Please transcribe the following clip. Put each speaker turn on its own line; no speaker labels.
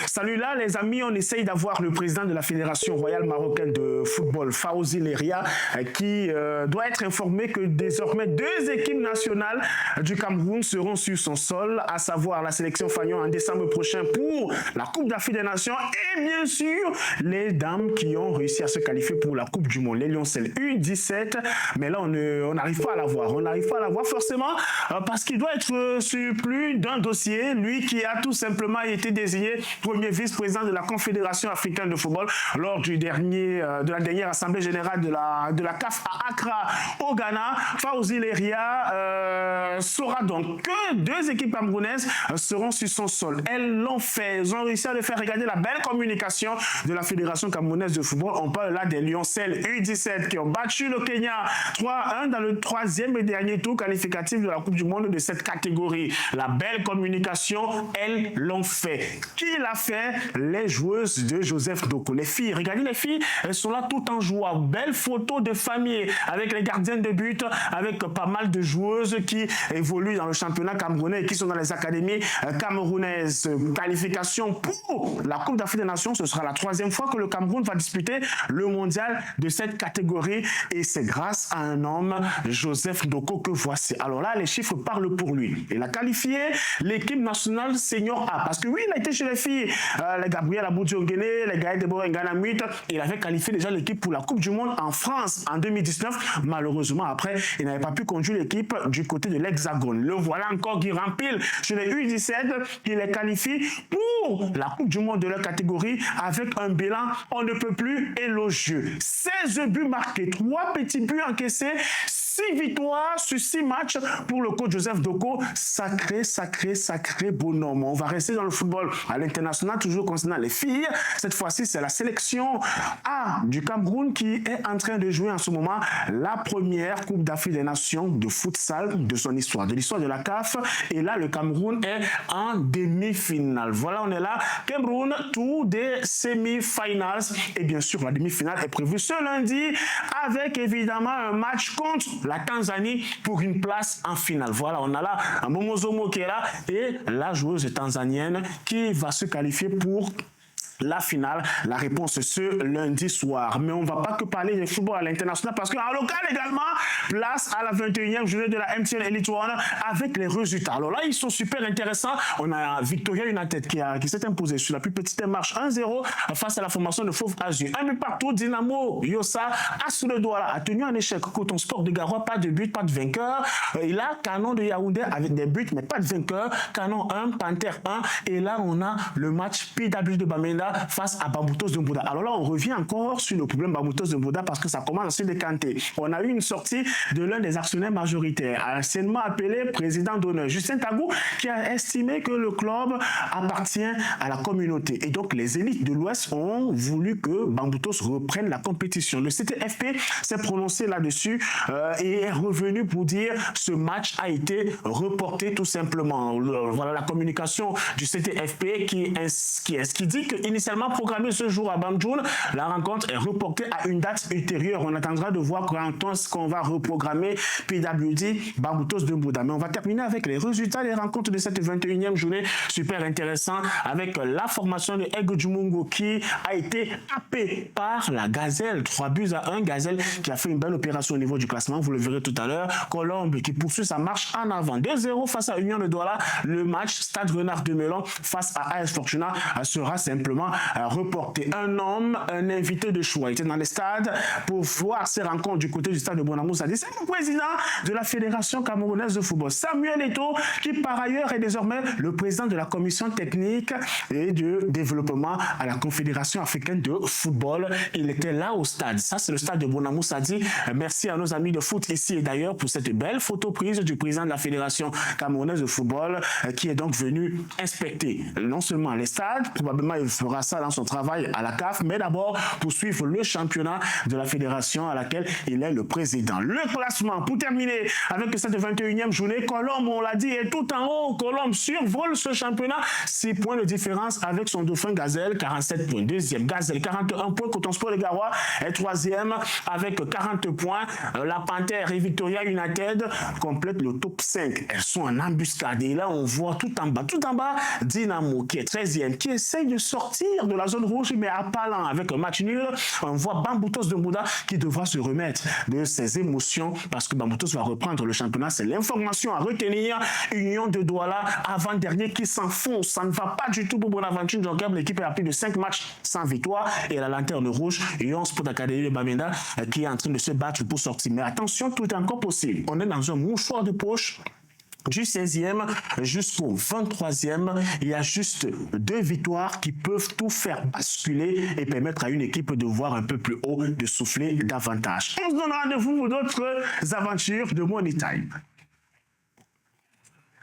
Salut là les amis, on essaye d'avoir le président de la Fédération royale marocaine de football, Fawzi Leria, qui doit être informé que désormais 2 équipes nationales du Cameroun seront sur son sol, à savoir la sélection Fagnon en décembre prochain pour la Coupe d'Afrique des Nations et bien sûr les dames qui ont réussi à se qualifier pour la Coupe du Monde, les Lioncelles U17, mais là on n'arrive pas à la voir, forcément parce qu'il doit être sur plus d'un dossier, lui qui a tout simplement été désigné premier vice-président de la Confédération africaine de football lors de la dernière assemblée générale de la CAF à Accra au Ghana. Fawzi Leria saura donc que 2 équipes camerounaises seront sur son sol. Elles l'ont fait, elles ont réussi à le faire. Regarder la belle communication de la Fédération camerounaise de football. On parle là des Lioncelles U17 qui ont battu le Kenya 3-1 dans le 3e et dernier tour qualificatif de la Coupe du Monde de cette catégorie. La belle communication, elles l'ont fait. Qui l'a fait? Les joueuses de Joseph Ndoko. Les filles, regardez les filles, elles sont là tout en joie. Belle photo de famille avec les gardiennes de but, avec pas mal de joueuses qui évoluent dans le championnat camerounais et qui sont dans les académies camerounaises. Qualification pour la Coupe d'Afrique des Nations. Ce sera la 3e fois que le Cameroun va disputer le mondial de cette catégorie et c'est grâce à un homme, Joseph Ndoko, que voici. Alors là, les chiffres parlent pour lui. Il a qualifié l'équipe nationale senior A parce que oui, il a été chez les filles, les Gabriel Aboudiongene, les Gaël Deborah Nganamuit. Il avait qualifié déjà l'équipe pour la Coupe du Monde en France en 2019. Malheureusement, après, il n'avait pas pu conduire l'équipe du côté de l'Hexagone. Le voilà encore qui rempile chez les U17. Il les qualifie pour la Coupe du Monde de leur catégorie avec un bilan on ne peut plus élogieux. 16 buts marqués, 3 petits buts encaissés, 6 victoires sur 6 matchs pour le coach Joseph Ndoko. Sacré bonhomme. On va rester dans le football à l'international, toujours concernant les filles. Cette fois-ci, c'est la sélection A du Cameroun qui est en train de jouer en ce moment la première Coupe d'Afrique des Nations de futsal de son histoire, de l'histoire de la CAF. Et là, le Cameroun est en demi-finale. Voilà, on est là. Cameroun, tour des semi-finals. Et bien sûr, la demi-finale est prévue ce lundi avec évidemment un match contre la Tanzanie pour une place en finale. Voilà, on a là un Momozomo qui est là et la joueuse tanzanienne qui va se qualifier pour la finale. La réponse est ce lundi soir. Mais on ne va pas que parler de football à l'international parce qu'en local également, place à la 21e journée de la MTN Elite One avec les résultats. Alors là, ils sont super intéressants. On a Victoria United qui s'est imposé sur la plus petite marche 1-0 face à la formation de Fauve Azur. Un but partout, Dynamo Yossa Assoule-Douala a tenu un échec. Coton Sport de Garoua, pas de but, pas de vainqueur. Et là, Canon de Yaoundé avec des buts, mais pas de vainqueur. Canon 1, Panther 1. Et là, on a le match PW de Bamenda face à Bamboutos de Mbouda. Alors là, on revient encore sur le problème Bamboutos de Mbouda parce que ça commence à se décanter. On a eu une sortie de l'un des actionnaires majoritaires, anciennement appelé président d'honneur, Justin Tagou, qui a estimé que le club appartient à la communauté. Et donc, les élites de l'Ouest ont voulu que Bamboutos reprenne la compétition. Le CTFP s'est prononcé là-dessus et est revenu pour dire ce match a été reporté tout simplement. Voilà la communication du CTFP qui dit que initialement programmée ce jour à Bamjoun, la rencontre est reportée à une date ultérieure. On attendra de voir quand est-ce qu'on va reprogrammer PWD Bamboutos de Mbouda. Mais on va terminer avec les résultats des rencontres de cette 21e journée. Super intéressant avec la formation de Ego Jumungo qui a été happé par la Gazelle. 3-1. Gazelle qui a fait une belle opération au niveau du classement. Vous le verrez tout à l'heure. Colombe qui poursuit sa marche en avant. 2-0 face à Union de Douala. Le match Stade Renard de Melon face à AS Fortuna sera simplement reporté. Un homme, un invité de choix, était dans les stades pour voir ces rencontres du côté du stade de Bonamou. C'est le président de la Fédération camerounaise de football, Samuel Eto'o, qui par ailleurs est désormais le président de la commission technique et de développement à la Confédération africaine de football. Il était là au stade. Ça, c'est le stade de Bonamou Sadi. Merci à nos amis de foot ici et d'ailleurs pour cette belle photo prise du président de la Fédération camerounaise de football qui est donc venu inspecter non seulement les stades, probablement il fera fera ça dans son travail à la CAF, mais d'abord poursuivre le championnat de la fédération à laquelle il est le président. Le classement, pour terminer avec cette 21e journée, Colombe, on l'a dit, est tout en haut. Colombe survole ce championnat, 6 points de différence avec son dauphin Gazelle, 47 points. Deuxième, Gazelle, 41 points. Coton Sport de Garoua est troisième avec 40 points. La Panthère et Victoria United complètent le top 5. Elles sont en embuscade. Et là, on voit tout en bas, Dynamo qui est 13e, qui essaye de sortir de la zone rouge, mais à pas lent avec un match nul. On voit Bamboutos de Mouda qui devra se remettre de ses émotions parce que Bamboutos va reprendre le championnat. C'est l'information à retenir. Union de Douala, avant-dernier, qui s'enfonce. Ça ne va pas du tout pour Bonaventure Djokeb. L'équipe est à plus de 5 matchs sans victoire. Et la lanterne rouge, Lyon Sport Academy de Bamenda, qui est en train de se battre pour sortir. Mais attention, tout est encore possible. On est dans un mouchoir de poche. Du 16e jusqu'au 23e, il y a juste 2 victoires qui peuvent tout faire basculer et permettre à une équipe de voir un peu plus haut, de souffler davantage. On se donne rendez-vous pour d'autres aventures de Money Time.